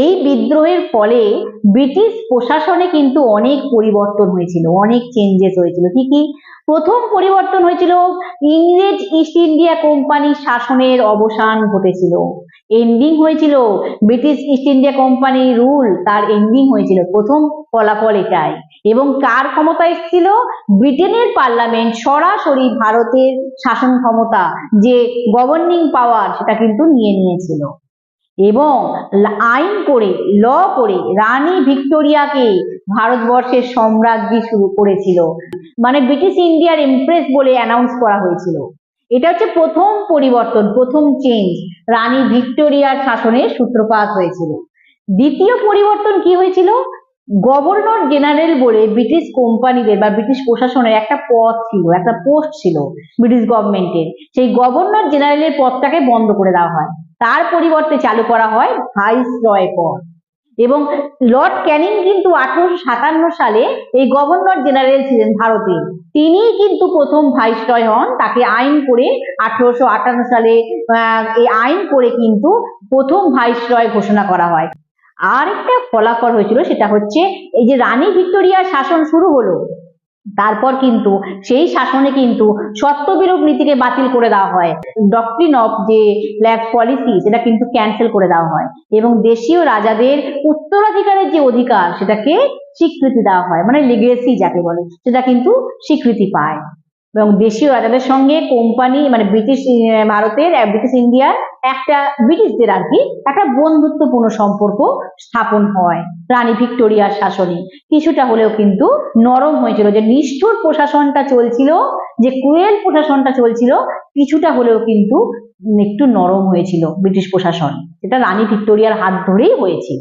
এই বিদ্রোহের ফলে ব্রিটিশ প্রশাসনে কিন্তু অনেক পরিবর্তন হয়েছিল, অনেক চেঞ্জেস হয়েছিল। কি কি? প্রথম পরিবর্তন হয়েছিল, ইংরেজ ইস্ট ইন্ডিয়া কোম্পানির শাসনের অবসান ঘটেছিল, এন্ডিং হয়েছিল। British east India company rule তার এন্ডিং হয়েছিল, প্রথম ফলাফল এটাই। এবং কার ক্ষমতা এসেছিল? ব্রিটেনের পার্লামেন্ট সরাসরি ভারতের শাসন ক্ষমতা, যে গভর্নিং পাওয়ার, সেটা কিন্তু নিয়ে নিয়েছিল। এবং আইন করে, ল করে রানী ভিক্টোরিয়াকে ভারতবর্ষের সম্রাজ্ঞী শুরু করেছিল, মানে ব্রিটিশ ইন্ডিয়ার এমপ্রেস বলে অ্যানাউন্স করা হয়েছিল। এটা হচ্ছে প্রথম পরিবর্তন, প্রথম চেঞ্জ, রানী ভিক্টোরিয়ার শাসনের সূত্রপাত হয়েছিল। দ্বিতীয় পরিবর্তন কি হয়েছিল? গভর্নর জেনারেল বলে ব্রিটিশ কোম্পানিদের বা ব্রিটিশ প্রশাসনের একটা পদ ছিল, একটা পোস্ট ছিল ব্রিটিশ গভর্নমেন্টের। সেই গভর্নর জেনারেলের পদটাকে বন্ধ করে দেওয়া হয়, তার পরিবর্তে চালু করা হয় ভাইসরয় পদ। এবং লর্ড ক্যানিং কিন্তু 1857 সালে এই গভর্নর জেনারেল ছিলেন ভারতে, তিনি কিন্তু প্রথম ভাইসরয় হন। তাকে আইন করে 1858 সালে এই আইন করে কিন্তু প্রথম ভাইসরয় ঘোষণা করা হয়। আর একটা ফলাফল হয়েছিল, সেটা হচ্ছে এই যে রানী ভিক্টোরিয়ার শাসন শুরু হলো, তারপর কিন্তু সেই শাসনে কিন্তু সত্যবিলোপ নীতিকে বাতিল করে দেওয়া হয়, ডক্ট্রিন অফ যে ল্যাক্স পলিসি সেটা কিন্তু ক্যান্সেল করে দেওয়া হয়, এবং দেশীয় রাজাদের উত্তরাধিকারের যে অধিকার সেটাকে স্বীকৃতি দেওয়া হয়, মানে লিগেসি যাকে বলে, সেটা কিন্তু স্বীকৃতি পায়। এবং দেশীয় রাজাদের সঙ্গে কোম্পানি, মানে ব্রিটিশ ভারতের ব্রিটিশ ইন্ডিয়ার একটা, ব্রিটিশদের আর কি, একটা বন্ধুত্বপূর্ণ সম্পর্ক স্থাপন হয় রানী ভিক্টোরিয়ার শাসনে। কিছুটা হলেও কিন্তু নরম হয়েছিল, যে নিষ্ঠুর প্রশাসনটা চলছিল, যে ক্রুয়েল প্রশাসনটা চলছিল, কিছুটা হলেও কিন্তু একটু নরম হয়েছিল ব্রিটিশ প্রশাসন, এটা রানী ভিক্টোরিয়ার হাত ধরেই হয়েছে।